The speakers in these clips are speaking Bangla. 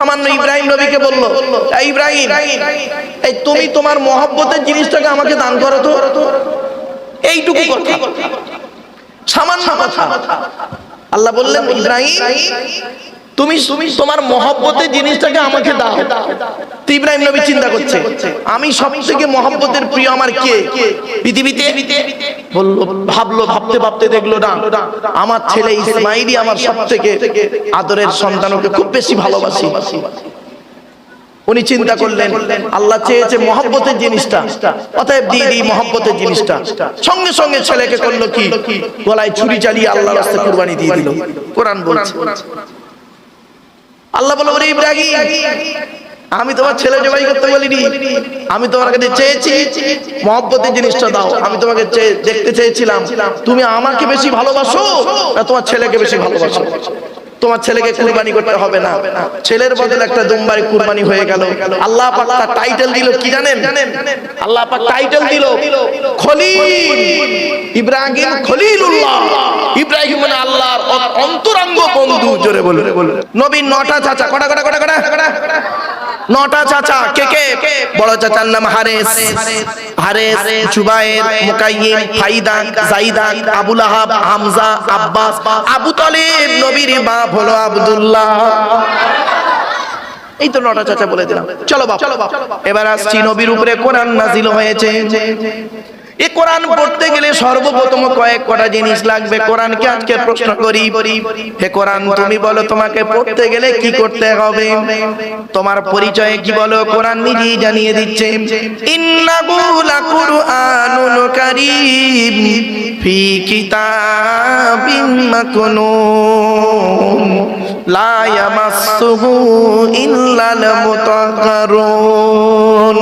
সামান্য ইব্রাহিম নবীকে বলল, ইব্রাহিম এই তুমি তোমার মহব্বতের জিনিসটাকে আমাকে দান করো তো। এইটুকু কথা, সামান্য কথা। আল্লাহ বললেন, ইব্রাহিম তুমি তোমার মহব্বতের জিনিসটাকে আমাকে দাও। তো ইব্রাহিম নবী চিন্তা করছে, আমি সবথেকে মহব্বতের প্রিয় আমার কে পৃথিবীতে? বললো, ভাবতে ভাবতে দেখলো না, আমার ছেলে ইসমাইলই আমার সবথেকে আদরের সন্তান, ওকে খুব বেশি ভালোবাসি। উনি চিন্তা করলেন, আল্লাহ চেয়েছে মহব্বতের জিনিসটা, অতএব দিয়ে দিই মহব্বতের জিনিসটা। সঙ্গে সঙ্গে ছেলেকে করলো কি, গলায় ছুরি চালিয়ে আল্লাহর রাস্তায় কুরবানি দিয়ে দিল। কোরআন বলছে, আল্লাহ বলল, ওরে ইব্রাহিম, আমি তোমার ছেলে জবাই করতে বলিনি, আমি তোমার কাছে চেয়েছি মহব্বতের জিনিসটা দাও। আমি তোমাকে দেখতে চেয়েছিলাম তুমি আমাকে বেশি ভালোবাসো না তোমার ছেলেকে বেশি ভালোবাসো। তোমার ছেলেকে কুরবানি করতে হবে না, ছেলের বদলে একটা দুম্বারে কুরবানি হয়ে গেল। আল্লাহ পাক তার টাইটেল দিল কি জানেন? আল্লাহ পাক টাইটেল দিল খলিল। ইব্রাহিম খলিলুল্লাহ, ইব্রাহিম মানে আল্লাহর অন্তরঙ্গ বন্ধু। জোরে বলুন। নবীর 9টা চাচা, কটা? 9টা চাচা। কে? বড় চাচার নাম হারেস, জুবায়ের, মুকাইয়িম, ফাইদা, যায়দা, আবু লাহাব, হামজা, আব্বাস, আবু তালিব। নবীর বাপ হলো আব্দুল্লাহ। এই তো 9টা চাচা বলে দিলাম। চলো বাপ, এবার আসছি নবীর উপরে কোরআন নাজিল হয়েছে। এই কোরআন পড়তে গেলে সর্বপ্রথম কয়েকটা জিনিস লাগবে। কোরআনকে আজকে প্রশ্ন করি, হে কোরআন তুমি বলো তোমাকে পড়তে গেলে কি করতে হবে? তোমার পরিচয় কি বলো? কোরআন নিজেই জানিয়ে দিচ্ছে, ইন্নাহু লাকুরআনুন কারীম ফি কিতাবিম মাকনুন লা ইয়ামাসসুহু ইল্লাল মুতাহহারুন।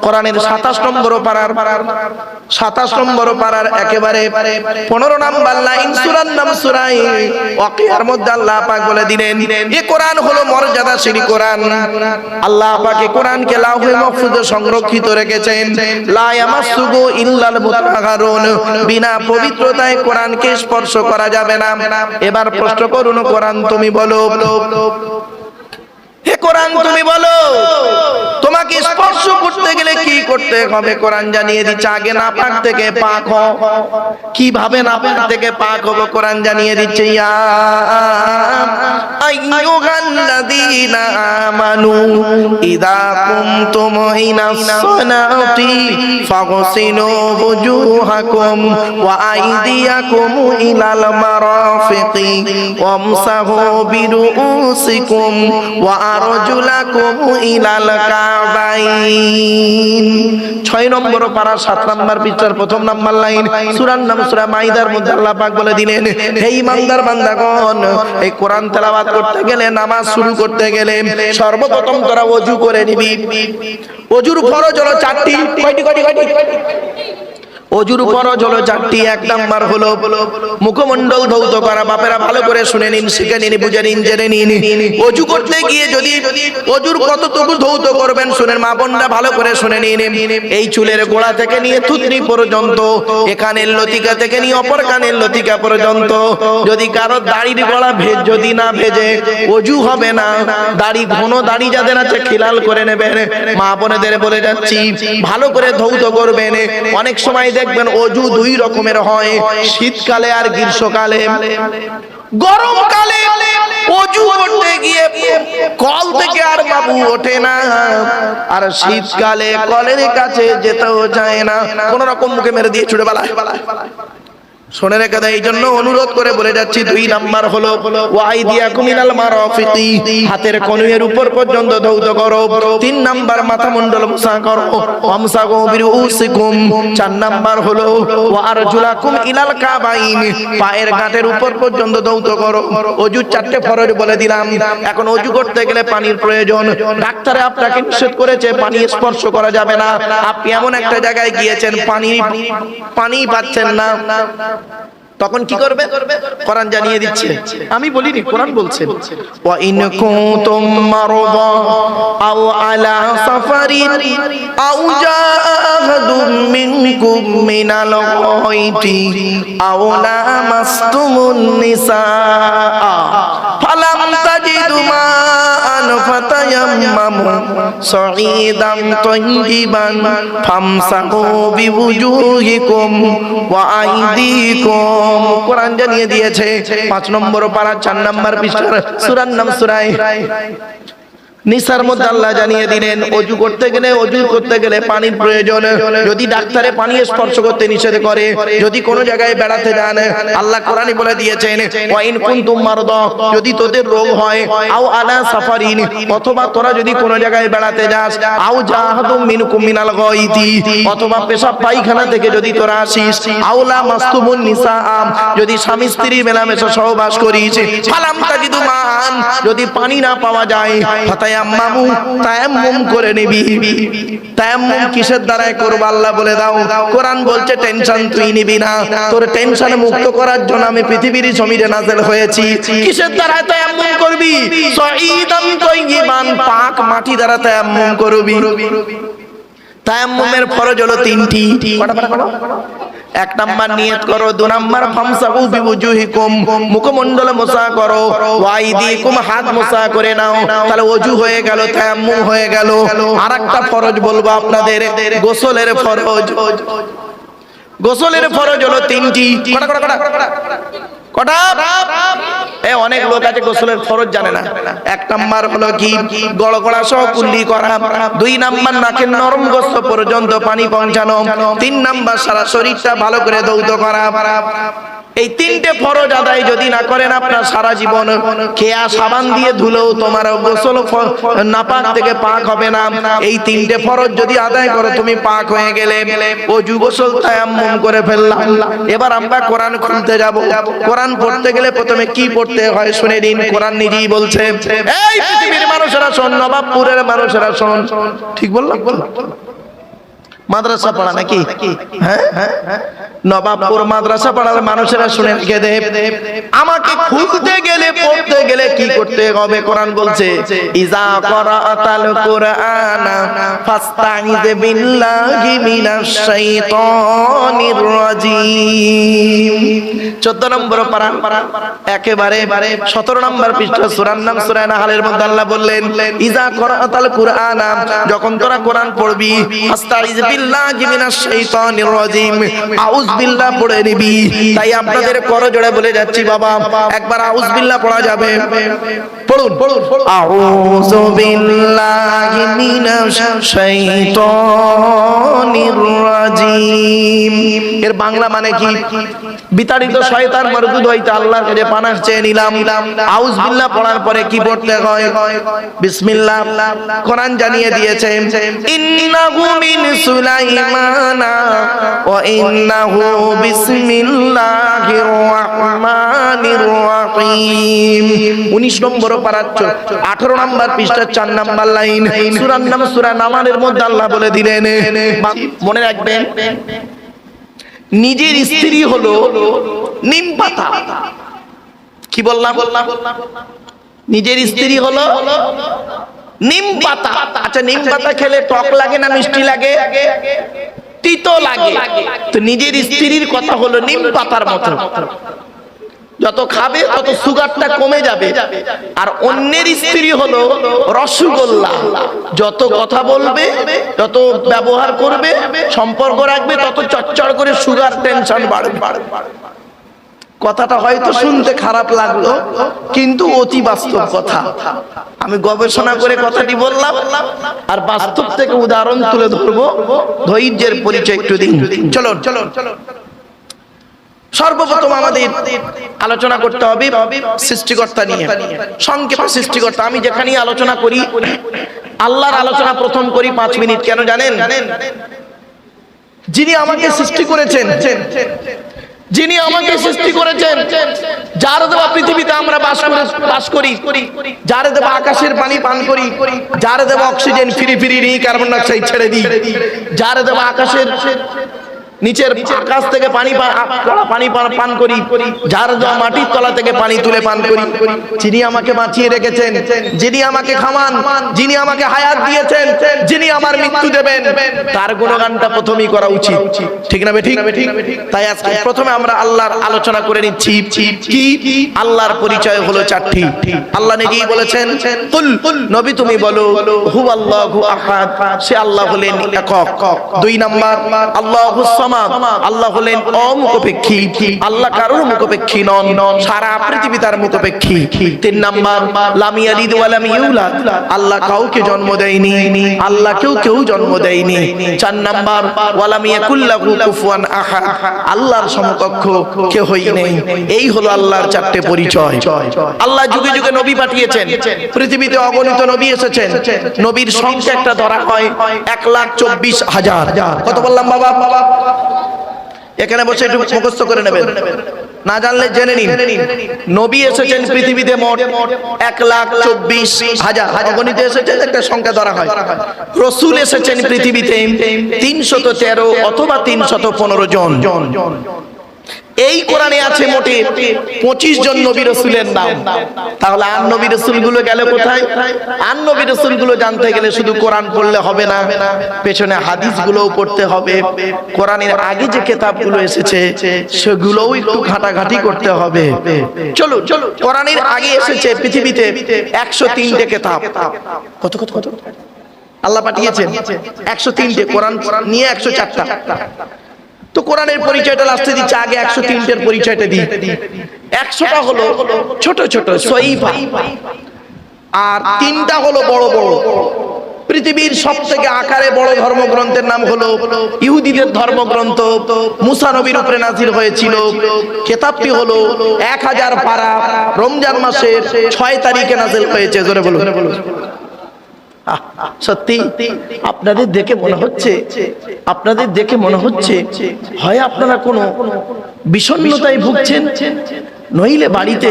কোরআনের 27 নম্বর পারার একেবারে 15 নম্বর লাইন, সূরার নাম সূরা ওয়াকিয়ার মধ্যে আল্লাহ পাক বলে দিলেন, এই কোরআন হলো মর্যাদাশীল কোরআন। আল্লাহ পাক এই কোরআনকে লাউহে মাহফুজে সংরক্ষিত রেখেছেন। লা ইয়ামাসসুহু ইল্লাল মুতাহহারুন, বিনা পবিত্রতায় কোরআনকে স্পর্শ করা যাবে না। এবার প্রশ্ন করুন, কোরআন তুমি বলো, হে কোরআন তুমি বলো তোমাকে স্পর্শ করতে গেলে কি করতে হবে? কোরআন জানিয়ে দিচ্ছে, আগে নাপাক থেকে পাক হও। কিভাবে নাপাক থেকে পাক হবো? কোরআন জানিয়ে দিচ্ছে, ইয়া আইয়ুহাল্লাযীনা আমানু ইযা কুমতুম ইলাস সালাতি ফাগসিলু ওয়ুজুহাকুম ওয়া আইদিয়াকুম ইলাল মারাফিকি ওয়ামসাহু বিরুউসিকুম ওয়া আরজুলাকুম ইলাল কাবাইন। 6 নম্বর পারা 7 নম্বর পৃষ্ঠার 1 নম্বর লাইন, সূরার নাম সূরা মাইদার মধ্যে আল্লাহ পাক বলে দিলেন, হে ঈমানদার বান্দাগণ, এই কোরআন তেলাওয়াত করতে গেলে, নামাজ শুরু করতে গেলে সর্বপ্রথম তোরা ওযু করে নিবি। ওযুর ফরজ হলো 4টি। কয়টি? ওযুর ফরজ হলো 4টি। 1 নাম্বার হলো মুখমণ্ডল ধৌত করা। বাপেরা ভালো করে শুনে নিন, শিখে নিন, বুঝে নিন, জেনে নিন। ওযু করতে গিয়ে যদি ওযুর কতটুকু ধৌত করবেন শুনেন, মা বোনরা ভালো করে শুনে নিন। এই চুলের গোড়া থেকে নিয়ে থুতনি পর্যন্ত, এখানের লতিকা থেকে নিয়ে অপর কানের লতিকা পর্যন্ত। যদি কারো দাড়ির গোড়া যদি না ভেজে ওযু হবে না। দাড়ি, ঘন দাড়ি যাদের আছে খিলাল করে নেবেন। মা বোনেদের বলে যাচ্ছি, ভালো করে ধৌত করবেন। অনেক সময় দেখবেন ওযু 2 রকমের হয়, শীতকালে আর গ্রীষ্মকালে। গরমকালে ওযু করতে গিয়ে কল থেকে আর বাবু ওঠে না, আর শীতকালে কলের কাছে যেতেও যায় না, কোন রকম মুখে মেরে দিয়ে ছুড়ে পালায়। শুনে রেখে দেয়। এই জন্য অনুরোধ করে বলে যাচ্ছি, 2 নাম্বার হলো ওয়াইদিয়াকুম ইলাল মারাফিকি, হাতের কনুইয়ের উপর পর্যন্ত ধৌত করো। 3 নাম্বার মাথা মণ্ডল মুসা করো। ওয়ামসাহু বিরুউসিকুম। 4 নাম্বার হলো ওয়ারজুলাকুম ইলাল কাবাইন, পায়ের গাঁটের উপর পর্যন্ত ধৌত করো। ওযুর 4টে ফরজ বলে দিলাম। এখন ওযু করতে গেলে পানির প্রয়োজন। ডাক্তারে আপনাকে নিষেধ করেছে পানি স্পর্শ করা যাবে না। আপনি এমন একটা জায়গায় গিয়েছেন, পানি পাচ্ছেন না, তখন কি করবে? কোরআন জানিয়ে দিচ্ছে, আমি বলিনি, কোরআন বলছে, ওয়া ইন কুনতুম মারদা আও আলা সাফারিন আও জাআহাদুম মিনকুম মিনাল গায়তি আও লামাসতুমুন নিসা ফালাম তাজিদু মাআন তায়াম্মামু সাঈদান তাইয়িবান ফামসাহু বিওুজুহিকুম ওয়া আইদিকুম। কোরআন জানিয়ে দিয়েছে 5 নম্বর পারা 4 নম্বর পৃষ্ঠার সূরার নাম সূরা নিসার মধ্যে আল্লাহ জানিয়ে দিলেন ওযু করতে গেলে পানির প্রয়োজন। যদি ডাক্তারে পানি স্পর্শ করতে নিষেধ করে, যদি কোনো জায়গায় বেড়াতে যান, আল্লাহ কোরআনে বলে দিয়েছেন ওয়া ইন কুনতুম মারদা, যদি তোদের রোগ হয়, আও আলা সাফারিন, অথবা তোরা যদি কোনো জায়গায় বেড়াতে যাস, আও জাহাদুম মিনকুম মিনাল গায়তি, অথবা পেশাব পায়খানা থেকে যদি তোরা আসিস, আওলা মাসতুমুন নিসাআ, যদি স্বামী স্ত্রী মেলামেশা সহবাস করিস, ফালাম তাজিদু মান, যদি পানি না পাওয়া যায়, তায়াম্মামু, তায়াম্মুম করে নিবি। তায়াম্মুম কিসের দ্বারাই করব আল্লাহ বলে দাও। কোরআন বলছে টেনশন তুই নিবি না, তোর টেনশন মুক্ত করার জন্য আমি পৃথিবীর জমিনে নাযিল হয়েছি। কিসের দ্বারা তায়াম্মুম করবি? সাঈদান তাইয়িবান, পাক মাটি দ্বারা তায়াম্মুম করবি। তায়াম্মুমের ফরজ হলো 3টি। এক নাম্বার নিয়ত করো, 2 নাম্বার ফামসাহু বিওুজুহিকুম, মুখমণ্ডল মোছা করো, ওয়াইদিকুম, হাত মোছা করে নাও। তাহলে ওযু হয়ে গেল, তায়াম্মুম হয়ে গেল। আরেকটা ফরজ বলবো আপনাদের, গোসলের ফরজ। গোসলের ফরজ হলো 3টি। কটা? অনেক লোক আছে গোসলের ফরজ জানে না। 1 নাম্বার হলো কি? গড়গড়া সহ কুল্লি করা। 2 নাম্বার নাকের নরম গোস্ত পর্যন্ত পানি পৌঁছানো। 3 নাম্বার সারা শরীরটা ভালো করে ধৌত করা। এই 3টে ফরজ আদায় যদি না করেন, আপনার সারা জীবন খেয়া সাবান দিয়ে ধুলেও তোমার গোসল নাপাক থেকে পাক হবে না। এই 3টে ফরজ যদি আদায় করো, তুমি পাক হয়ে গেলে। ওযু গোসল তায়াম্মুম করে ফেললাম। এবার আমরা কোরআন খুলতে যাব। কোরআন পড়তে গেলে প্রথমে কি পড়তে হয় শুনে নিন। কোরআন নিজেই বলছে, এই পৃথিবীর মানুষেরা শোন, নবাবপুরের মানুষেরা শোন। ঠিক বললাম? মাদ্রাসা পড়া নাকি? হ্যাঁ, নবাবপুর মাদ্রাসা পড়ার মানুষেরা শুনে রেখে দে। আমাকে খুলতে গেলে, পড়তে গেলে কি করতে হবে? কোরআন বলছে ইজা করাতাল কুরআনা ফাস্তাইজ বিল্লাহি মিনাশ শাইতানির রাজিম। 14 নম্বর পারা, একেবারে 17 নম্বর পৃষ্ঠা, সূরার নাম সূরা নাহলের মধ্যে আল্লাহ বললেন ইজা করাতাল কুরআনা, যখন তোরা কোরআন পড়বি, ফাস্তাইজ বিল্লাহি মিনাশ শাইতানির রাজিম, আউজ বিল্লাহ পড়ে নিবি। তাই আপনাদের করজোড়ে বলে যাচ্ছি বাবা, একবার আউজ বিল্লাহ পড়া যাবে? পড়ুন। আউযু বিল্লাহি মিনাশ শাইতানির রাজিম। এর বাংলা মানে কি? বিতাড়িত শয়তান মরদুদ হইতে আল্লাহর কাছে পানাহ চেয়ে নিলাম। আউজ বিল্লাহ পড়ার পরে কি পড়তে হয়? বিসমিল্লাহ। কোরআন জানিয়ে দিয়েছে ইন্নাহু মিন সুলাইমানা ওয়া ইন্নাহু বিসমিল্লাহির রাহমানির রাহিম। 19 নম্বর পারা 18 নম্বর পৃষ্ঠা 4 নম্বর লাইন, সূরার নাম সূরা নামানের মধ্যে আল্লাহ বলে দিলেন, মনে রাখবেন, নিজের স্ত্রী হলো নিম পাতা। কি বললাম? নিজের স্ত্রী হলো নিম পাতা। আচ্ছা, নিম পাতা খেলে টক লাগে না মিষ্টি লাগে? তিতো লাগে। তো নিজের স্ত্রীর কথা হলো নিম পাতার মতো, যত খাবে তত সুগারটা কমে যাবে। আর অন্যের স্ত্রী হলো রসগোল্লা, যত কথা বলবে, যত ব্যবহার করবে, সম্পর্ক রাখবে, তত চচ্চড় করে সুগার টেনশন বাড়বে। কথাটা হয়তো শুনতে খারাপ লাগলো, কিন্তু অতি বাস্তব কথা। আমি গবেষণা করে কথাটি বললাম, আর বাস্তব থেকে উদাহরণ তুলে ধরবো। ধৈর্যের পরিচয় একটু দিন। চলো চলো। সর্বপ্রথম আমাদের আলোচনা করতে হবে সৃষ্টিকর্তা নিয়ে। সংক্ষেপে সৃষ্টিকর্তা, আমি যেখানে আলোচনা করি আল্লাহর আলোচনা প্রথম করি 5 মিনিট। কেন জানেন? যিনি আমাকে সৃষ্টি করেছেন, যিনি আমাকে সৃষ্টি করেছেন, যার দেওয়া পৃথিবীতে আমরা বাস করি, যার দেওয়া আকাশের পানি পান করি, যার দেওয়া অক্সিজেন ফিরি ফিরি নিই, কার্বন ডাইঅক্সাইড ছেড়ে দিই, যার দেওয়া আকাশের নিচের আকাশ থেকে পানি পান করি, যার যা মাটির তলা থেকে পানি তুলে পান করি। যিনি আমাকে বাঁচিয়ে রেখেছেন, যিনি আমাকে খামান, যিনি আমাকে হায়াত দিয়েছেন, যিনি আমার মৃত্যু দেবেন, তার গুণগানটা প্রথমেই করা উচিত। ঠিক না ঠিক? তাই আজকে প্রথমে আমরা আল্লাহর আলোচনা করে নিচ্ছি। কি আল্লাহর পরিচয় হলো চারটি। আল্লাহ নিজেই বলেছেন, কুল নবী তুমি বলো, হুয়াল্লাহু আহাদ, সে আল্লাহ হলেন একক। দুই নাম্বার আল্লাহুস সামাদ, আল্লাহ হলেন অমুখাপেক্ষী, আল্লাহ কারোর মুখাপেক্ষী নন, সারা পৃথিবী তার মুখাপেক্ষী। তিন নাম্বার লাম ইয়ালিদ ওয়া লাম ইউলাদ, আল্লাহ কাউকে জন্ম দেয়নি, আল্লাহ কেউ জন্ম দেয়নি। চার নাম্বার ওয়া লাম ইয়াকুল লাহু কুফুয়ান আহাদ, আল্লাহর সমকক্ষ কেউই নেই। এই হলো আল্লাহর চারটি পরিচয়। আল্লাহ যুগে যুগে নবী পাঠিয়েছেন, পৃথিবীতে অগণিত নবী এসেছেন। নবীর সংখ্যা একটা ধরা হয় 1,24,000। কত বললাম বাবা? এখানে বসে একটু মুখস্থ করে নেবেন, না জানলে জেনে নিন। নবী এসেছেন পৃথিবীতে মোট 1,24,000, অগণিত এসেছেন, একটা সংখ্যা ধরা হয়। রাসূল এসেছেন পৃথিবীতে 313 অথবা 315 জন। এই কোরআনে আছে মোটে 25 জন নবী রাসূলের নাম। তাহলে আর নবী রাসূলগুলো গেল কোথায়? আর নবী রাসূলগুলো জানতে গেলে শুধু কোরআন পড়লে হবে না, পেছনে হাদিসগুলোও পড়তে হবে। কোরআনের আগে যে কিতাবগুলো এসেছে সেগুলোও একটু ঘাটাঘাটি করতে হবে। চলো কোরআনের আগে এসেছে পৃথিবীতে 103টে কিতাব। কত আল্লাহ পাঠিয়েছেন 103টে, কোরআন নিয়ে 104টা। তো কোরআনের পরিচয়টা লাস্টে দিচ্ছে, আগে 103টের পরিচয়টা দিই। 100টা হলো ছোট ছোট সহিফা, আর 3টা হলো বড় বড়। পৃথিবীর সবথেকে আকারে বড় ধর্মগ্রন্থের নাম হলো ইহুদিদের ধর্মগ্রন্থ, মুসা নবীর উপরে নাযিল হয়েছিল। কিতাবটি হলো 1000 পারা, রমজান মাসের 6 তারিখে নাযিল হয়েছে। জোরে বলুন। সত্যি আপনাদের দেখে মনে হচ্ছে হয় আপনারা কোনো বিষণ্ণতায় ভুগছেন, নইলে বাড়িতে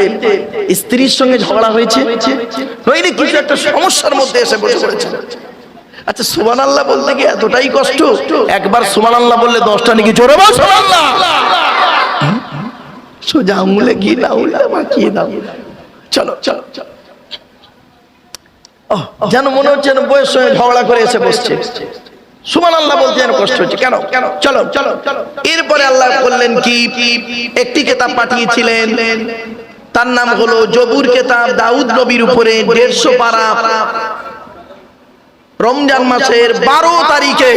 স্ত্রীর সঙ্গে ঝগড়া হয়েছে, নইলে কিছু একটা সমস্যার মধ্যে এসে বসে পড়েছে। আচ্ছা, সুবহানাল্লাহ বলতে কি এতটাই কষ্ট? একবার সুবহানাল্লাহ বললে 10টা নাকি জোরে বল সুবহানাল্লাহ। সোজা আঙুলে কি না উল্টা বাঁকিয়ে দাও। চলো যেন মনে হচ্ছে বইয়ের সঙ্গে ঝগড়া করে এসে বসছে। সুবহানাল্লাহ বলতে যেন কষ্ট হচ্ছে। কেন? চলো। এরপরে আল্লাহ বললেন কি, একটি কিতাব পাঠিয়েছিলেন, তার নাম হলো জবুর কিতাব, দাউদ নবীর উপরে 150 পারা, রমজান মাসের 12 তারিখে।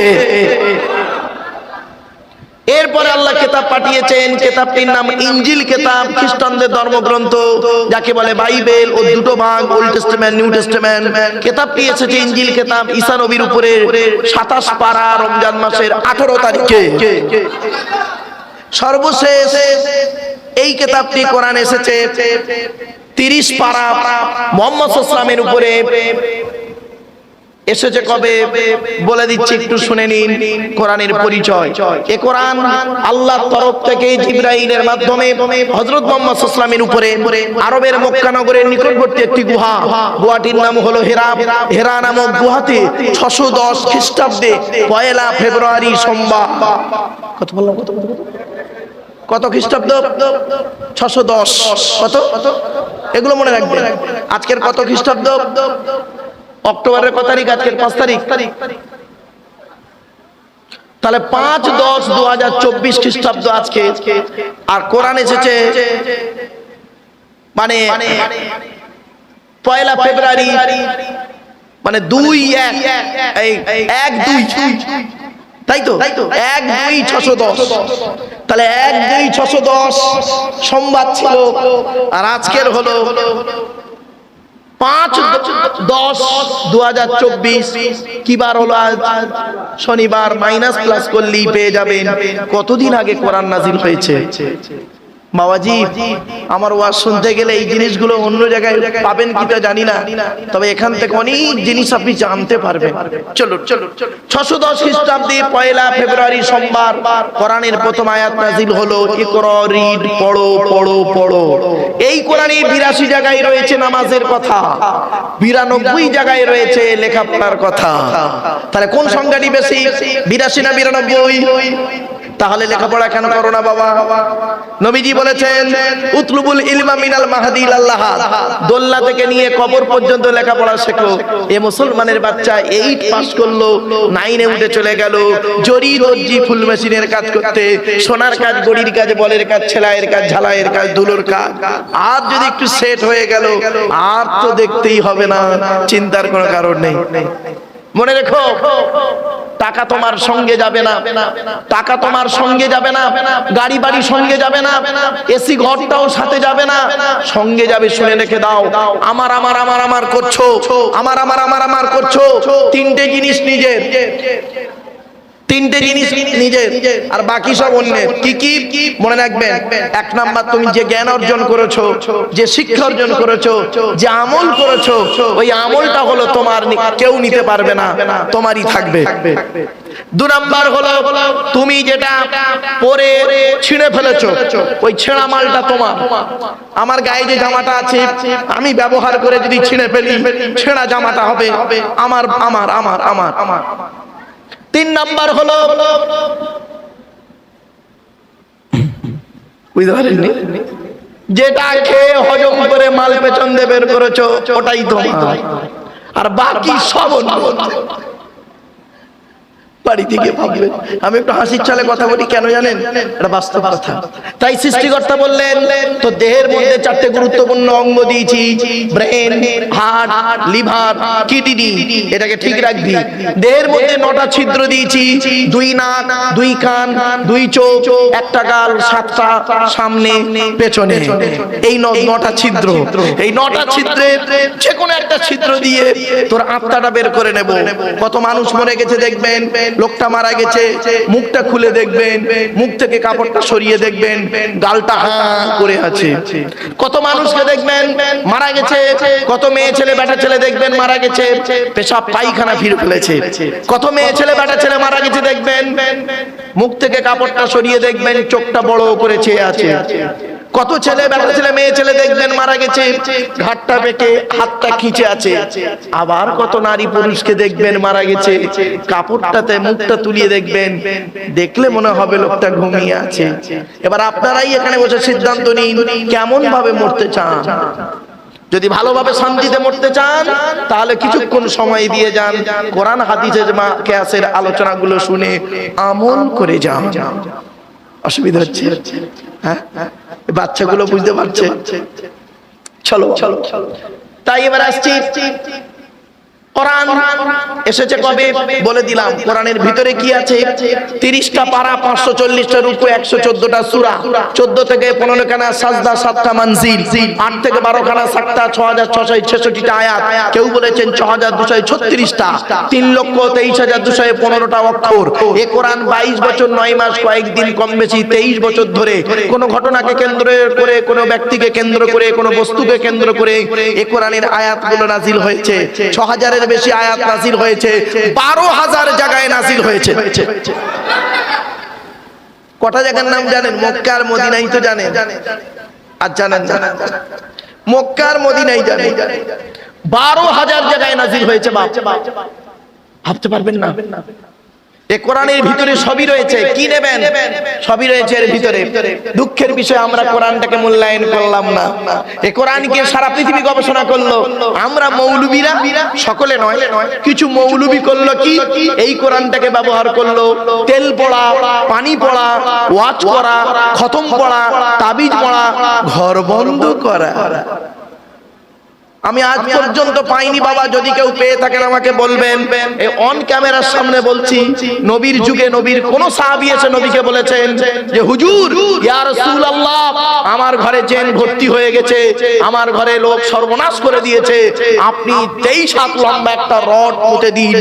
এরপরে আল্লাহ কিতাব পাঠিয়েছেন, কিতাবটির নাম ইনজিল কিতাব, খ্রিস্টানদের ধর্মগ্রন্থ, যাকে বলে বাইবেল। ও দুটো ভাগ, ওল্ড টেস্টামেন্ট, নিউ টেস্টামেন্ট। কিতাবটি এসেছে ইনজিল কিতাব ঈসা নবীর উপরে 27 পারা, রমজান মাসের 18 তারিখে। সর্বশেষ এই কিতাবটি কোরআন এসেছে 30 পারা, মুহাম্মদ সাল্লাল্লাহু আলাইহি ওয়াসাল্লামের উপরে এসেছে। কবে বলে দিচ্ছি, একটু শুনে নিন কোরআনের পরিচয়। এ কোরআন আল্লাহর তরফ থেকে জিবরাইলের মাধ্যমে হযরত মুহাম্মদ সাল্লাল্লাহু আলাইহি ওয়াসাল্লামের উপরে আরবের মক্কা নগরের নিকটবর্তী একটি গুহাটির নাম হলো হেরা। হেরা নামক গুহাতে 610 খ্রিস্টাব্দে 1 ফেব্রুয়ারি সোমবার, কত খ্রিস্টাব্দ? 610। কত? এগুলো মনে রাখবেন। আজকের কত খ্রিস্টাব্দ? অক্টোবরের কত তারিখ? আজকের 5 তারিখ। তাহলে 5-10-2024 খ্রিস্টাব্দ আজকে। আর কোরআন এসেছে মানে 1 ফেব্রুয়ারি, মানে 2-1-2, তাই তো? 1-2-610। তাহলে 1-2-610 সোমবার ছিল, আর আজকের হলো 5-10-2024। কি বার হলো আজ? শনিবার। মাইনাস প্লাস করলেই পেয়ে যাবেন কতদিন আগে কোরআন নাজিল হয়েছে। বাবাজি, আমার ওয়াজ শুনতে গেলে এই জিনিসগুলো অন্য জায়গায় পাবেন কিনা জানি না, তবে এখান থেকে অনেক জিনিস আপনি জানতে পারবেন। চলো 610 খ্রিস্টাব্দে 1 ফেব্রুয়ারি সোমবার কোরআনের প্রথম আয়াত নাজিল হলো, ইকরা, রিড, পড়ো। এই কোরআনে 82 জায়গায় রয়েছে নামাজের কথা, 92 জায়গায় রয়েছে লেখাপড়ার কথা। তাহলে কোন সংখ্যাটি বেশি, 82 না 92? তাহলে লেখাপড়া কেন করো না বাবা? নবীজি বলেছেন উতলুবুল ইলমা মিনাল মাহদি ইলাল লাহাদ, দোল্লা থেকে নিয়ে কবর পর্যন্ত লেখাপড়া শেখো। এ মুসলমানের বাচ্চা 8 পাস করলো, 9 এ উঠে চলে গেল জরি দর্জি ফুল মেশিনের কাজ করতে, সোনার কাজ, গড়ির কাজ, বলের কাজ, ছেলাইয়ের কাজ, ঝালাইয়ের কাজ, দুলোর কাজ। আর যদি একটু সেট হয়ে গেল, আর তো দেখতেই হবে না, চিন্তার কোনো কারণ নেই। মনে রেখো, টাকা তোমার সঙ্গে যাবে না, টাকা তোমার সঙ্গে যাবে না, গাড়ি বাড়ি সঙ্গে যাবে না, এসি ঘরটাও সাথে যাবে না, সঙ্গে যাবে, শুনে রেখে দাও, আমার আমার আমার আমার করছো, আমার আমার আমার আমার করছো, তিনটে জিনিস নিজের, তিনটে জিনিস নিজের, আর বাকি সব অন্যের। কি কি মনে রাখবেন? 1 নাম্বার, তুমি যে জ্ঞান অর্জন করেছো, যে শিক্ষা অর্জন করেছো, যে আমল করেছো, ওই আমলটা হলো তোমার, কেউ নিতে পারবে না, তোমারই থাকবে। 2 নাম্বার হলো তুমি যেটা পরে ছিঁড়ে ফেলেছো, ওই ছেঁড়া মালটা তোমার। আমার গায়ে যে জামাটা আছে, আমি ব্যবহার করে যদি ছিঁড়ে ফেলি, ছেঁড়া জামাটা হবে আমার আমার আমার আমার আমার। 3 নাম্বার হলো, বুঝতে পারেননি, যেটা খেয়ে হজম করে মাল পেছন দিয়ে বের করেছো, ওটাই তোমার, আর বাকি সব অন্য। বাড়ি থেকে ভাববেন, আমি একটু হাসির ছলে কথা বলি, কেন জানেন? এটা বাস্তব কথা। তাই সৃষ্টিকর্তা বললেন, তো দেহের মধ্যে 4টে গুরুত্বপূর্ণ অঙ্গ দিয়েছি, ব্রেন, হার্ট, লিভার, কিডনি, এটাকে ঠিক রাখবি। দেহের মধ্যে 9টা ছিদ্র দিয়েছি, 2 নাক, 2 কান, 2 চোখ, 1টা গাল, 7টা সামনে পেছনে, এই 9টা ছিদ্র। এই 9টা ছিদ্রে যে কোনো একটা ছিদ্র দিয়ে তোর আত্মাটা বের করে নেব। কত মানুষ মরে গেছে দেখবেন, লোকটা মারা গেছে, মুখটা খুলে দেখবেন, মুখ থেকে কাপড়টা সরিয়ে দেখবেন, গালটা হাঁ করে আছে। কত মানুষকে দেখবেন মারা গেছে, কত মেয়ে ছেলে বেটা ছেলে দেখবেন মারা গেছে, পেশাব পায়খানা ফিরে ফেলেছে। কত মেয়ে ছেলে বেটা ছেলে মারা গেছে দেখবেন, মুখ থেকে কাপড়টা সরিয়ে দেখবেন, চোখটা বড় করে চেয়ে আছে। কত ছেলে বেটা ছেলে মেয়ে ছেলে দেখবেন মারা গেছে, ঘাটটা বেঁকে হাতটা খিঁচে আছে। আবার কত নারী পুরুষকে দেখবেন মারা গেছে, কাপড়টাতে মুখটা তুলিয়ে দেখবেন, দেখলে মনে হবে লোকটা ঘুমিয়ে আছে। এবার আপনারাই এখানে বসে সিদ্ধান্ত নিন, কেমন ভাবে মরতে চান। যদি ভালোভাবে শান্তিতে মরতে চান, তাহলে কিছুক্ষণ সময় দিয়ে যান, কোরআন হাদিসের কিয়াসের আলোচনাগুলো শুনে আমল করে যান। অসুবিধা হচ্ছে? হ্যাঁ, বাচ্চাগুলো বুঝতে পারছে? চলো চলো। তাই এবার আসছি, কোরআন এসেছে কবে বলে দিলাম। কোরআনের ভিতরে কি আছে? 30টা পারা, 540টা রুকু, 114টা সূরা, 14 থেকে 15 খানা সাজদা, 7টা মানজিল, 8 থেকে 12 খানা সাক্তা, 6666টা আয়াত, কেউ বলেছেন 6236টা, 3,23,215টা অক্ষর। এই কোরআন 22 বছর 9 মাস কয়েকদিন কম বেশি 23 বছর ধরে কোন ঘটনাকে কেন্দ্র করে, কোন ব্যক্তিকে কেন্দ্র করে, কোন বস্তুকে কেন্দ্র করে এই কোরআনের আয়াতগুলো নাজিল হয়েছে। 6000 বেশি আয়াত নাজিল হয়েছে, 12,000 জায়গায় নাজিল হয়েছে। কটা জায়গার নাম জানেন? মক্কা আর মদিনাই তো জানেন, আর জানেন না? মক্কা আর মদিনাই জানেন, 12,000 জায়গায় নাজিল হয়েছে। ভাবতে পারবেন না? এই কোরআনের ভিতরে সবই রয়েছে, কি নেবেন? সবই রয়েছে এর ভিতরে। দুঃখের বিষয়, আমরা কোরআনটাকে মূল্যায়ন করলাম না। এই কোরআনকে সারা পৃথিবী গবেষণা করলো, আমরা মৌলবীরা, সকলে নয়, কিছু মৌলবী করলো কি, এই কোরআনটাকে ব্যবহার করলো তেল পড়া, পানি পড়া, ওয়াজ করা, খতম পড়া, তাবিজ পড়া, ঘর বন্ধ করা। আমি আজ পর্যন্ত পাইনি বাবা, যদি কেউ পেয়ে থাকেন আমাকে বলবেন। এই অন ক্যামেরার সামনে বলছি, নবীর যুগে নবীর কোন সাহাবী এসে নবীকে বলেছেন যে হুজুর, ইয়া রাসূলুল্লাহ, আমার ঘরে জিন ভর্তি হয়ে গেছে, আমার ঘরে লোক সর্বনাশ করে দিয়েছে, আপনি 23 হাত লম্বা একটা রড পুঁতে দিন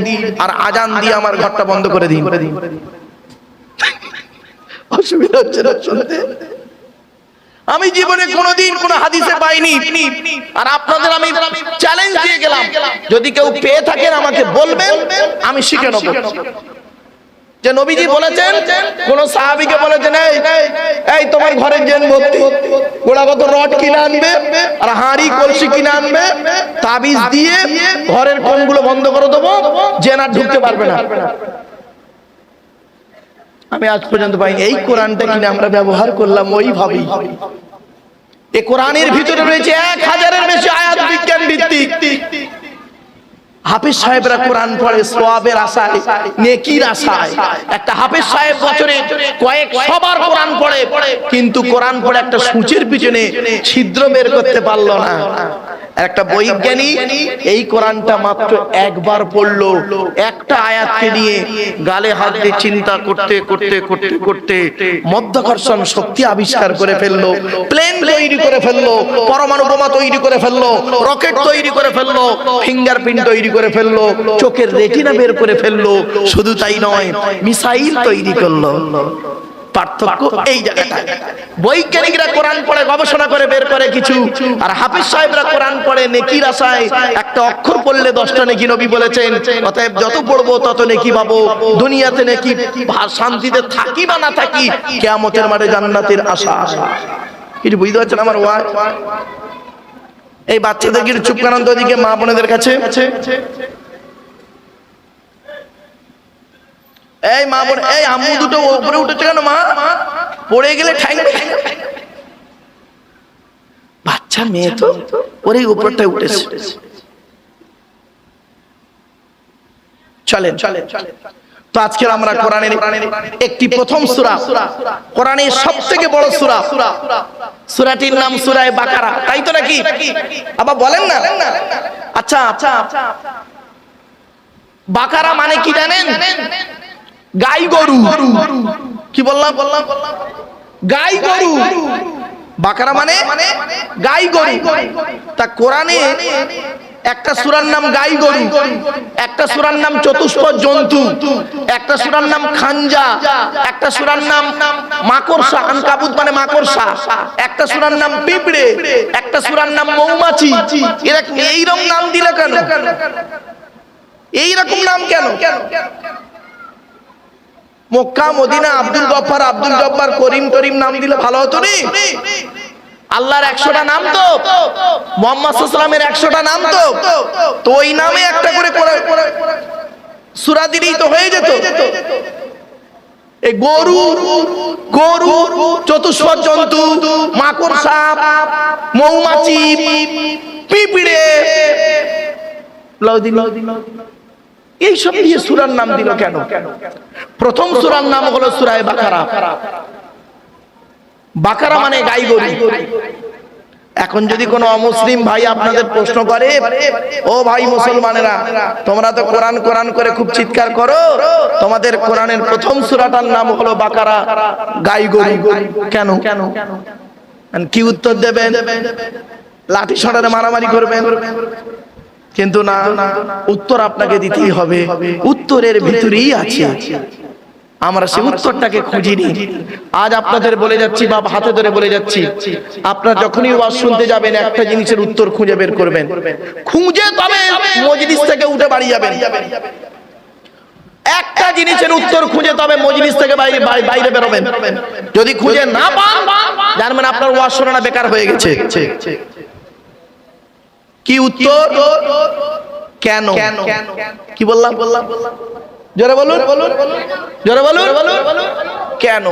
আর আজান দিয়ে আমার ঘরটা বন্ধ করে দিন। অসুবিধা হচ্ছে না শুনতে? আমি জীবনে কোনোদিন কোন হাদিসে পাইনি, আর আপনাদের আমি চ্যালেঞ্জ দিয়ে গেলাম, যদি কেউ পেয়ে থাকেন আমাকে বলবেন, আমি শিখে নেব। যে নবীজি বলেছেন, কোন সাহাবীকে বলেছেন, এই তোমার ঘরে জিন ভর্তি, গোড়াগত রড কিনে আনবে আর হাঁড়ি কলসি কিনে আনবে, তাবিজ দিয়ে ঘরের কোণগুলো বন্ধ করে দেবো, জিন আর ঢুকতে পারবে না। আমি আজ পর্যন্ত পাইনি। এই কোরআনটা কিনে আমরা ব্যবহার করলাম ওইভাবেই। এই কোরআনের ভিতরে রয়েছে 1000-এর বেশি আয়াত বিজ্ঞান ভিত্তিক। হাফেজ সাহেবরা কোরআন পড়ে সওয়াবের আশায়, নেকির আশায়। একটা হাফেজ সাহেব বছরে কয়েক সবার কোরআন পড়ে, কিন্তু কোরআন পড়ে একটা সূচের পিছনে ছিদ্র বের করতে পারলো না। একটা বৈজ্ঞানিক এই কোরআনটা মাত্র একবার পড়লো, একটা আয়াতকে নিয়ে গালে হাত দিয়ে চিন্তা করতে করতে করতে করতে মধ্যাকর্ষণ শক্তি আবিষ্কার করে ফেললো, প্লেন তৈরি করে ফেললো, পরমাণু বোমা তৈরি করে ফেললো, রকেট তৈরি করে ফেললো, ফিঙ্গারপ্রিন্ট তৈরি করে ফেললো, চোখের রেটিনা বের করে ফেললো। শুধু তাই নয়, মিসাইল তৈরি করলো। পার্থক্য এই জায়গাটায়। বৈজ্ঞানিকরা কোরআন পড়ে গবেষণা করে বের করে কিছু, আর হাফেজ সাহেবরা কোরআন পড়ে নেকির আশায়। একটা অক্ষর পড়লে 10টা নেকি নবী বলেছেন। অতএব যত পড়বো তত নেকি পাবো। দুনিয়াতে নেকি শান্তিতে থাকি বা না থাকি, কিয়ামতের মাঠে জান্নাতের আশা। কিছু বুঝতে পারছেন আমার ওয়াজ? এই বাচ্চাদের কিছু চুপ করান তো ওদিকে মা বোনেদের কাছে। এই মা বোন, এই আম্মু দুটো উপরে উঠেছে কেন? মা পড়ে গেলে ঠাই। বাচ্চা মেয়ে তো ওরে উপরটায় উঠেছে। চলেন চলেন। তো আজকে আমরা কোরআনের একটি প্রথম সূরা, কোরআনের সবথেকে বড় সূরা, সূরাটির নাম সূরা বাকারা, তাই তো নাকি? আবার বলেন না? আচ্ছা, বাকারা মানে কি জানেন? গাই গরু। কি বললাম? গাই গরু। বাকারা মানে গাই গরু। তা কোরআনে একটা সূরার নাম গাই গরু, একটা সূরার নাম চতুষ্পদ জন্তু, একটা সূরার নাম খানজা, একটা সূরার নাম মাকড়সা, আনকাবুত মানে মাকড়সা, একটা সূরার নাম পিঁপড়ে, একটা সূরার নাম মৌমাছি। এরকম এইরকম নাম দিল কেন? এইরকম নাম কেন? মক্কা মদিনা আব্দুল গফফার, আব্দুল জব্বার, করিম টরিম নাম দিলে ভালো হতো নি? আল্লাহর 100টা নাম তো, মুহাম্মদ সাল্লাল্লাহু আলাইহি ওয়াসাল্লামের 100টা নাম তো, তো ওই নামে একটা করে সূরা দিলেই তো হয়ে যেত। এই গরু, গরু, চতুষ্পদ জন্তু, মাকড়সা, মৌমাছি, পিঁপড়ে, এই সব দিয়ে সূরার নাম দিল কেন? প্রথম সূরার নাম হলো সূরা বাকারা। বাকারা মানে গাই গরু। এখন যদি কোনো অমুসলিম ভাই আপনাদের প্রশ্ন করে, ও ভাই মুসলমানেরা, তোমরা তো কোরআন কোরআন করে খুব চিৎকার করো, তোমাদের কোরআনের প্রথম সূরাটার নাম হলো বাকারা, গাই গরু কেন? কি উত্তর দেবেন? লাঠি সোঁটারে মারামারি করবেন? কিন্তু না, উত্তর আপনাকে দিতেই হবে। উত্তরের ভিতরেই আছে। আমরা সেই উত্তরটাকে খুঁজিনি। আজ আপনাদের বলে যাচ্ছি, বা হাতে ধরে বলে যাচ্ছি, আপনারা যখনই ওয়াজ শুনতে যাবেন একটা জিনিসের উত্তর খুঁজে বের করবেন। খুঁজে তবে মজলিস থেকে উঠে বাড়ি যাবেন। একটা জিনিসের উত্তর খুঁজে তবে মজলিস থেকে বাইরে বেরোবেন। যদি খুঁজে না পান, জানবেন আপনার ওয়াজ শোনা বেকার হয়ে গেছে। কি উত্তর? কেন? কি বললাম? জোরে বলুন, জোরে বলুন। কেন?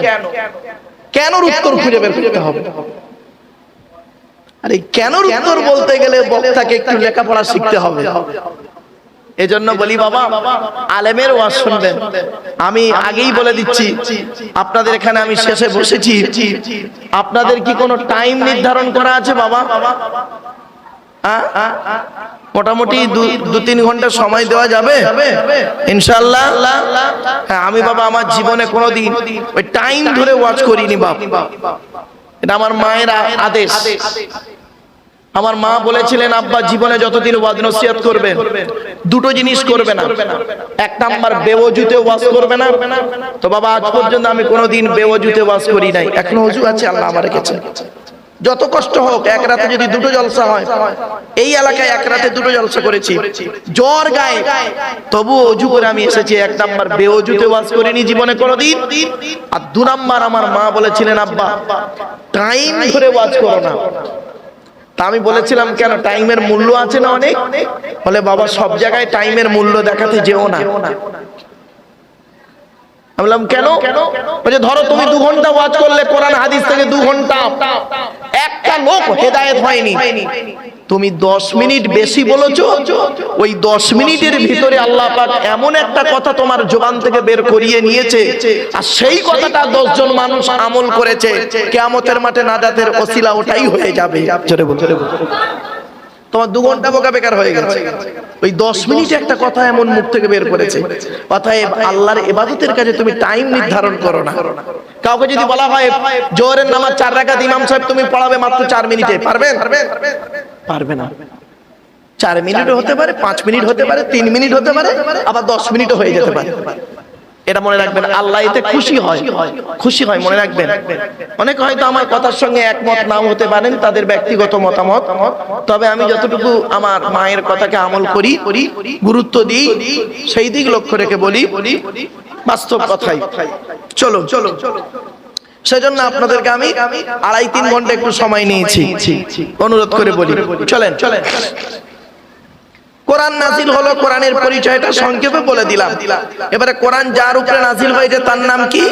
কেনর উত্তর খুঁজে বের করতে হবে। আরে কেনর উত্তর বলতে গেলে বক্তাকে একটু লেখাপড়া শিখতে হবে। এজন্য বলি বাবা, আলেমের ওয়াজ শুনবেন। আমি আগেই বলে দিচ্ছি, আপনাদের এখানে আমি শেষে বসেছি। আপনাদের কি কোনো টাইম নির্ধারণ করা আছে বাবা? মোটামুটি 2-3 ঘন্টা সময় দেওয়া যাবে ইনশাআল্লাহ? হ্যাঁ, আমি বাবা আমার জীবনে কোনোদিন ওই টাইম ধরে ওয়াজ করিনি বাপ। এটা আমার মায়ের আদেশ। আমার মা বলেছিলেন, আব্বা জীবনে যতদিন ওয়াজ নসিহত করবেন, দুটো জিনিস করবে না। এক নাম্বার, বেওজুতে ওয়াজ করবে না। তো বাবা আজ পর্যন্ত আমি কোনোদিন বেওজুতে ওয়াজ করি নাই। এখনো ওযু আছে, আল্লাহ আমার রেখেছে। যত কষ্ট হোক, এক রাতে যদি 2টো জলসা হয়, এই এলাকায় এক রাতে 2টো জলসা করেছি, জ্বর গায়ে, তবু ওযু করে আমি এসেছি। এক নাম্বার, বেওজুতে ওয়াজ করিনি জীবনে কোনোদিন। আর 2 নাম্বার, আমার মা বলেছিলেন, আব্বা টাইম ধরে ওয়াজ করো না। তা আমি বলেছিলাম, কেন? টাইমের মূল্য আছে না অনেক? বলে, বাবা সব জায়গায় টাইমের মূল্য দেখাতে যেও না। আমি বললাম কেন? বলে ধরো তুমি 2 ঘন্টা ওয়াজ করলে কোরআন হাদিস থেকে 2 ঘন্টা, একটা লোক হেদায়েত হয়নি, তুমি 10 মিনিট বেশি বলেছো, ওই 10 মিনিটের ভিতরে আল্লাহ পাক এমন একটা কথা তোমার জবান থেকে বের করিয়ে নিয়েছে, আর সেই কথাটা 10 জন মানুষ আমল করেছে, কিয়ামতের মাঠে নাজাতের ওসিলা ওটাই হয়ে যাবে। জোরে বল, তোমার 2 ঘন্টা বোকা বেকার হয়ে গেছে, ওই 10 মিনিটে একটা কথা এমন মুখ থেকে বের করেছে। অতএব আল্লাহর ইবাদতের কাজে তুমি টাইম নির্ধারণ করো না। কাউকে যদি বলা হয় জোহরের নামাজ 4 রাকাত ইমাম সাহেব তুমি পড়াবে মাত্র 4 মিনিটে, পারবেন? পারবে না। 4 মিনিট হতে পারে, 5 মিনিট হতে পারে, 3 মিনিট হতে পারে, আবার 10 মিনিটও হয়ে যেতে পারে। এটা মনে রাখবেন, আল্লাহ এতে খুশি হয়, খুশি হয়, মনে রাখবেন। অনেকে হয়তো আমার কথার সঙ্গে একমত নাও হতে পারেন, তাদের ব্যক্তিগত মতামত, তবে আমি যতটুকু আমার মায়ের কথাকে আমল করি, গুরুত্ব দিই, সেই দিক লক্ষ্য রেখে বলি বাস্তব কথাই। চলো চলো, সেজন্য আপনাদেরকে আমি 2.5-3 ঘন্টা একটু সময় নিয়েছি, অনুরোধ করে বলি চলেন। কোরআন নাজিল হলো, কোরআনের পরিচয়টা সংক্ষেপে বলে দিলাম। এবারে কোরআন যার উপরে নাজিল হয়েছে তার নাম কি?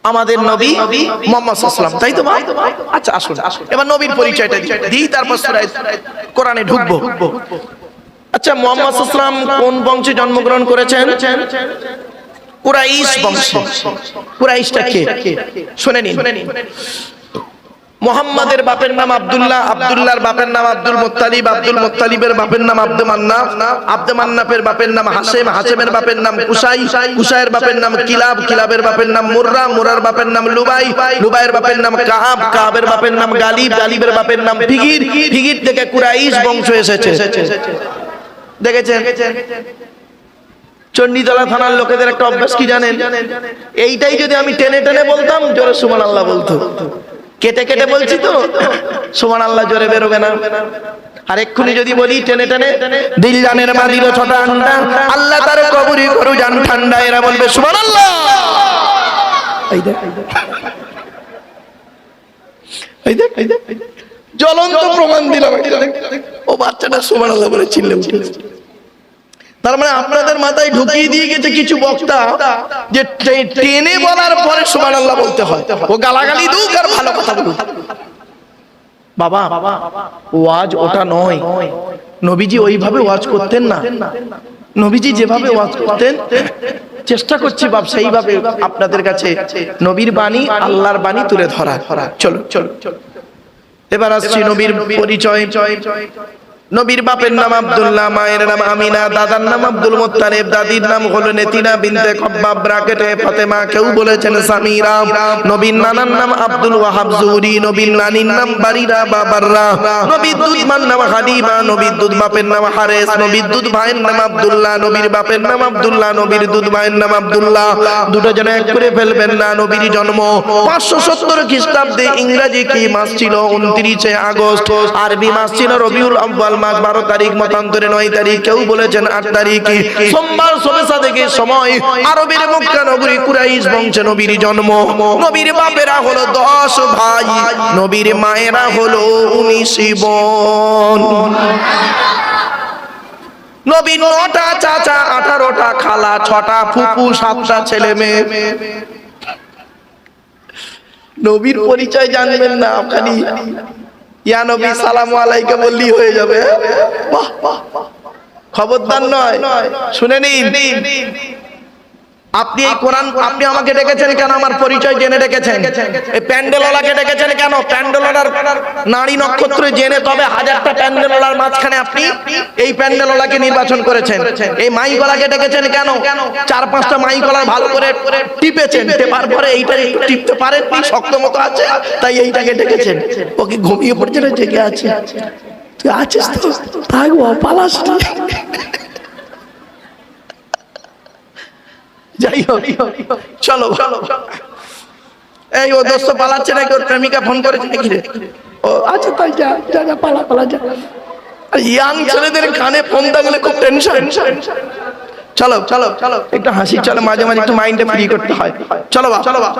আমাদের নবী মুহাম্মদ সাল্লাল্লাহু আলাইহি ওয়াসাল্লাম, তাই তো? আচ্ছা আসুন এবার নবীর পরিচয়টা দিই, তারপর সূরা কোরআনে ঢুকবো। আচ্ছা, মুহাম্মদ সাল্লাল্লাহু আলাইহি ওয়াসাল্লাম কোন বংশে জন্মগ্রহণ করেছেন? কুরাইশ বংশ। কুরাইশটা কে শুনে নিন। মুহাম্মাদের বাপের নাম আব্দুল্লাহ, আব্দুল্লাহর বাপের নাম আব্দুল মুত্তালিব, আব্দুল মুত্তালিবের বাপের নাম আব্দু মান্নাফ, আব্দু মান্নাফের বাপের নাম হাশেম, হাশেমের বাপের নাম কুসাই, কুসাইয়ের বাপের নাম কিলাব, কিলাবের বাপের নাম মুররা, মুরার বাপের নাম লুবাই, লুবাইয়ের বাপের নাম কাআব, কাআবের বাপের নাম গালিব, গালিবের বাপের নাম ফিগির, ফিগির থেকে কুরাইশ বংশ এসেছে। দেখেছেন? চণ্ডীতলা থানার লোকেদের একটা অভ্যাস কি জানেন? এইটাই যদি আমি টেনে টেনে বলতাম, জোরে সুবহানাল্লাহ বলতো। কেটে কেটে বলছি তো, সুবহানাল্লাহ জোরে বেরোবে না। আর এক্ষুনি যদি বলি টেনে টেনে, দিল জানের মাদিরো ছোটা আন্ডা, আল্লাহ তার কবরি করু জান ঠান্ডা, এরা বলবে সুবহানাল্লাহ। এই দেখ জ্বলন্ত প্রমাণ দিলাম, ও বাচ্চাটা সুবহানাল্লাহ বলে চিল্লে উঠেছে। তার মানে আপনাদের মাথায় ঢুকিয়ে দিয়ে গেছে কিছু বক্তা যে টেনে বলার পরে সুবহানাল্লাহ বলতে হয়, ও গালাগালি দুক আর ভালো কথা বলুক। বাবা ওয়াজ ওটা নয়, নবীজি ওইভাবে ওয়াজ করতেন না। নবীজি যেভাবে ওয়াজ করতেন, চেষ্টা করছি বাপ সেইভাবে আপনাদের কাছে নবীর বাণী, আল্লাহর বাণী তুলে ধরা। চলো চলো, এবার আসছি নবীর পরিচয়। নবীর বাপের নাম আব্দুল্লাহ, মায়ের নাম আমিনা, দাদার নাম আব্দুল মুত্তালিব, দাদির নাম হলো নেতিনা বিনতে কব্বাব ব্রাকেটে ফাতেমা, কেউ বলেছেন সামিরা। নবীর নানার নাম আব্দুল ওয়াহাব জুহরি, নবীর নানির নাম বারিরা বা বাররা, নবীর দুধ মার নাম হালিমা, নবীর দুধ বাপের নাম হারেস, নবীর দুধ ভাইয়ের নাম আব্দুল্লাহ, নবীর বাপের নাম আব্দুল্লাহ, নবীর দুধ ভাইয়ের নাম আব্দুল্লাহ। দুটো যেন এক করে ফেলবেন না। নবীর জন্ম 570 খ্রিস্টাব্দে, ইংরেজি কি মাস ছিল? 29 আগস্ট, আরবি মাস ছিল রবিউল আউয়াল মাস 12 তারিখ, মতান্তরে 9 তারিখ, কেউ বলেছেন 8 তারিখ, সোমবার শবে সাদেকের সময় আরবের মক্কা নগরী কুরাইশ বংশে নবীর জন্ম। নবীর বাপেরা হলো 10 ভাই, নবীর মায়েরা হলো 19 বোন। নবীর 9টা চাচা, 18টা খালা, 6টা ফুপু, 7টা ছেলে মেয়ে। নবীর পরিচয় জানবেন না, খালি ইয়া নবী সালামু আলাইকা বললি হয়ে যাবে। বাহ বাহ, খবরদার নয়, শুনে নিন। আপনি এই কোরআন, আপনি আমাকে ডেকেছেন কেন? আমার পরিচয় জেনে ডেকেছেন। এই প্যান্ডেলওয়ালাকে ডেকেছেন কেন? প্যান্ডেলওয়ালার নারী নক্ষত্র জেনে তবে 1000টা প্যান্ডেলওয়ালার মাঝখানে আপনি এই প্যান্ডেলওয়ালাকে নির্বাচন করেছেন। এই মাইকওয়ালাকে ডেকেছেন কেন? 4-5টা মাইকওয়ালা ভালো করে টিপেছেন, টেপার পরে এইটা টিপতে পারেন, শক্ত মতো আছে, তাই এইটাকে ডেকেছেন। ওকে ঘুমিয়ে পড়ছে না, জেগে আছে? তুই আছিস তো, থাকবো, পালাস না। যাই হোক, চলো চলো। এই ও দোস্ত পালাচ্ছে নাকি? ওর প্রেমিকা ফোন করেছে নাকি রে? ও আচ্ছা, তাই যা যা যা, পালা পালা যা। আর ইয়াং ছেলেদের কানে ফোন থাকলে খুব টেনশন। চলো চলো চলো, একটু হাসি, চলো মাঝে মাঝে একটু মাইন্ডে ফ্রি করতে হয়। চলো বা চলো বা।